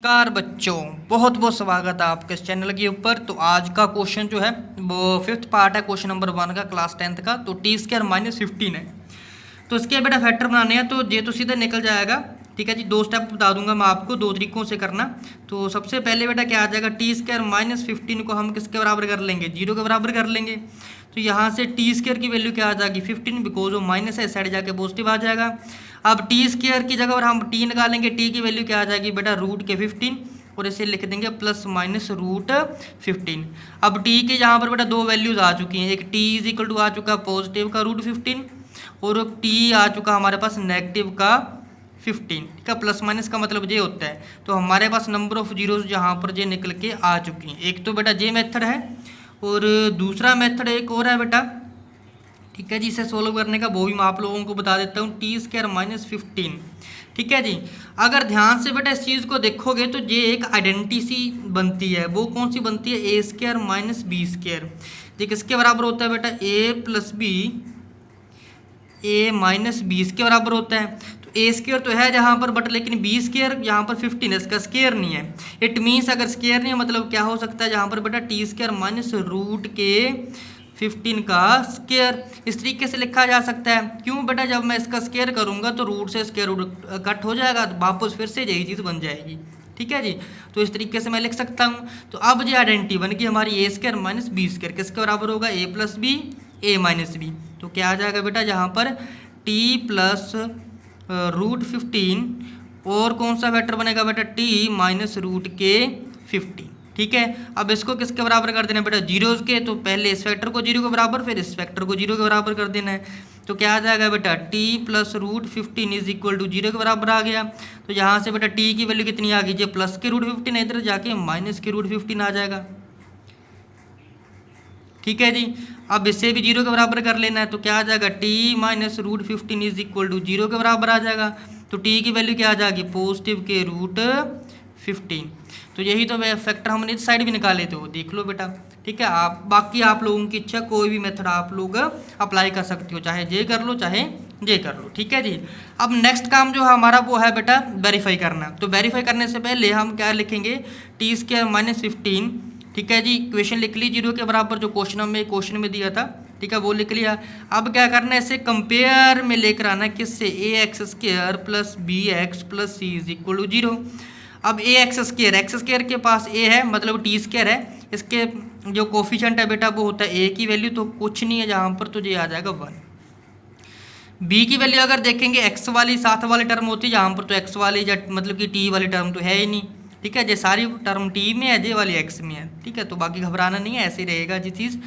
नमस्कार बच्चों, बहुत बहुत स्वागत है आपके इस चैनल के ऊपर। तो आज का क्वेश्चन जो है वो 5th पार्ट है, क्वेश्चन नंबर 1 का, क्लास 10th का। तो टी² - 15 है। तो इसके बेटा फैक्टर बनाने हैं, तो ये तो सीधे निकल जाएगा। ठीक है जी, 2 स्टेप बता दूंगा मैं आपको, 2 तरीकों से करना। तो सबसे पहले बेटा क्या आ जाएगा, टी² - 15 को हम किसके बराबर कर लेंगे, 0 के बराबर कर लेंगे। तो यहाँ से टी² की वैल्यू क्या आ जाएगी 15, बिकॉज वो माइनस है, इस साइड जाके पॉजिटिव आ जाएगा। अब टी² की जगह पर हम टी निकालेंगे, टी की वैल्यू क्या आ जाएगी बेटा √15, और इसे लिख देंगे ±√15। अब टी के यहाँ पर बेटा 2 वैल्यूज आ चुकी हैं, एक टी = आ चुका पॉजिटिव का √15 और टी आ चुका हमारे पास नेगेटिव का 15। ठीक है, प्लस माइनस का मतलब ये होता है। तो हमारे पास नंबर ऑफ जीरोज यहाँ पर ये निकल के आ चुकी हैं। एक तो बेटा ये मेथड है और दूसरा मेथड एक और है बेटा। ठीक है जी, इसे सोल्व करने का वो भी मैं आप लोगों को बता देता हूँ, टी² - 15। ठीक है जी, अगर ध्यान से बेटा इस चीज़ को देखोगे तो ये एक आइडेंटिटी सी बनती है। वो कौन सी बनती है, a² - b²। ये किसके बराबर होता है बेटा, a + b a - b के बराबर होता है। तो a² तो है जहाँ पर, बट लेकिन b² यहाँ पर 15 है, इसका स्क्वायर नहीं है। इट मीन्स अगर स्क्वायर नहीं है मतलब क्या हो सकता है जहाँ पर बेटा टी² - √15 का स्क्वायर, इस तरीके से लिखा जा सकता है। क्यों बेटा, जब मैं इसका स्क्वायर करूंगा तो रूट से स्क्वायर रूट कट हो जाएगा, तो वापस फिर से यही चीज़ बन जाएगी। ठीक है जी, तो इस तरीके से मैं लिख सकता हूँ। तो अब ये आइडेंटिटी बन गई हमारी a² - b², किसके बराबर होगा, a + b a - b। तो क्या आ जाएगा बेटा, जहाँ पर t + √15 और कौन सा फैक्टर बनेगा बेटा, t - √15। ठीक है, अब इसको किसके बराबर कर देना बेटा, जीरोज के। तो पहले इस फैक्टर को 0 के बराबर, फिर इस फैक्टर को 0 के बराबर कर देना है। तो क्या आ जाएगा बेटा, t + √15 = 0 के बराबर आ गया। तो यहाँ से बेटा t की वैल्यू कितनी आ गई, जो प्लस के √15 है, इधर जाके माइनस के √15 आ जाएगा। ठीक है जी, अब इससे भी 0 के बराबर कर लेना है। तो क्या आ जाएगा, t - √15 = 0 के बराबर आ जाएगा। तो t की वैल्यू क्या आ जाएगी, पॉजिटिव के √15। तो यही तो फैक्टर हमने इस साइड भी निकाले थे, वो देख लो बेटा। ठीक है, आप बाकी आप लोगों की इच्छा, कोई भी मेथड आप लोग अप्लाई कर सकते हो, चाहे ये कर लो चाहे ये कर लो। ठीक है जी, अब नेक्स्ट काम जो है हमारा वो है बेटा वेरीफाई करना। तो वेरीफाई करने से पहले हम क्या लिखेंगे, टी² - 15। ठीक है जी, इक्वेशन लिख ली 0 के बराबर, जो क्वेश्चन में दिया था। ठीक है, वो लिख लिया। अब क्या करना है, इसे कंपेयर में लेकर आना है, किससे, ax² + bx + c = 0। अब x² के पास a है, मतलब t² है, इसके जो कोफिशिएंट है बेटा वो होता है a की वैल्यू, तो कुछ नहीं है जहाँ पर, तो ये आ जाएगा 1। b की वैल्यू अगर देखेंगे x वाली साथ वाली टर्म होती है जहाँ पर, तो x वाली मतलब कि t वाली टर्म तो है ही नहीं। ठीक है, ये सारी टर्म t में है, ये वाली x में है। ठीक है, तो बाकी घबराना नहीं है, ऐसे ही रहेगा जी चीज़।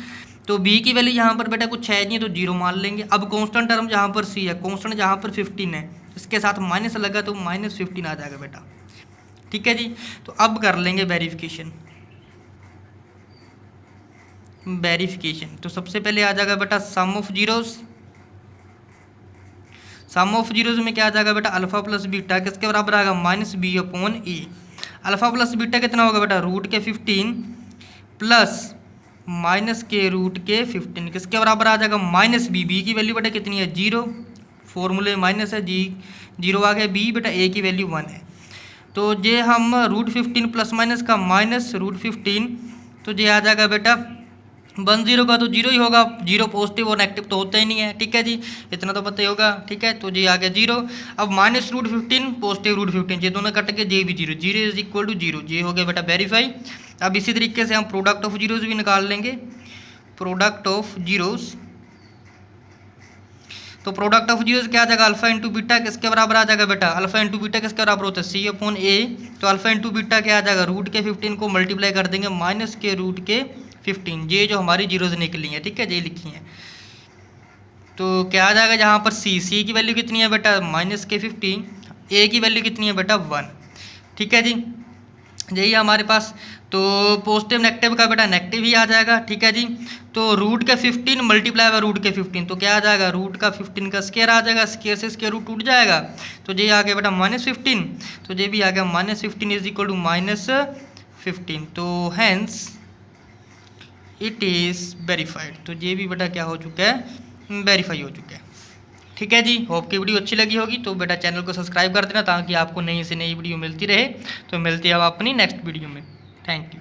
तो b की वैल्यू यहाँ पर बेटा कुछ है नहीं, तो 0 मान लेंगे। अब कॉन्स्टेंट टर्म जहाँ पर c है, कॉन्स्टेंट जहाँ पर 15 है, इसके साथ माइनस लगा तो -15 आ जाएगा बेटा। ठीक है जी, तो अब कर लेंगे वेरिफिकेशन। तो सबसे पहले आ जाएगा बेटा sum of zeros. Sum of zeros में क्या आ जाएगा बेटा, अल्फा + बीटा किसके बराबर आएगा, -b/a। अल्फा + बीटा कितना होगा बेटा, √15 प्लस -के√15 किसके बराबर आ जाएगा, -b। b की वैल्यू बेटा कितनी है, 0, फॉर्मूले माइनस है, 0 आ गया। b बेटा a की वैल्यू 1 है। तो ये हम √15 प्लस माइनस का -√15, तो ये आ जाएगा बेटा 1 0 का, तो 0 ही होगा। 0 पॉजिटिव और नेगेटिव तो होता ही नहीं है। ठीक है जी, इतना तो पता ही होगा। ठीक है, तो ये आ गया 0। अब -√15 पॉजिटिव √15, ये दोनों कट के जे भी 0, 0 = 0, ये हो गया बेटा वेरीफाई। अब इसी तरीके से हम प्रोडक्ट ऑफ जीरोज भी निकाल लेंगे। प्रोडक्ट ऑफ जीरोज, तो प्रोडक्ट ऑफ जीरोज क्या आ जाएगा, अल्फा × बीटा किसके बराबर आ जाएगा बेटा, अल्फा × बीटा किसके बराबर होता है, c/a। तो अल्फा × बीटा क्या आ जाएगा, √15 को मल्टीप्लाई कर देंगे -के√15। ये जो हमारी जीरोज निकली हैं, ठीक है, ये लिखी हैं। तो क्या आ जाएगा जहाँ पर c की वैल्यू कितनी है बेटा, -के15, a की वैल्यू कितनी है बेटा 1। ठीक है जी, यही हमारे पास। तो पॉजिटिव नेगेटिव का बेटा नेगेटिव ही आ जाएगा। ठीक है जी, तो √15 मल्टीप्लाई बाय √15, तो क्या आ जाएगा, √15 का स्क्वायर आ जाएगा, स्क्वायर से स्क्वायर रूट टूट जाएगा, तो ये आ गया बेटा -15। तो ये भी आ गया -15 = -15। तो हैंस इट इज़ वेरीफाइड। तो ये भी बेटा क्या हो चुका है, वेरीफाई हो चुका है। ठीक है जी, होप की वीडियो अच्छी लगी होगी तो बेटा चैनल को सब्सक्राइब कर देना ताकि आपको नई से नई वीडियो मिलती रहे। तो मिलते हैं अब अपनी नेक्स्ट वीडियो में। Thank you.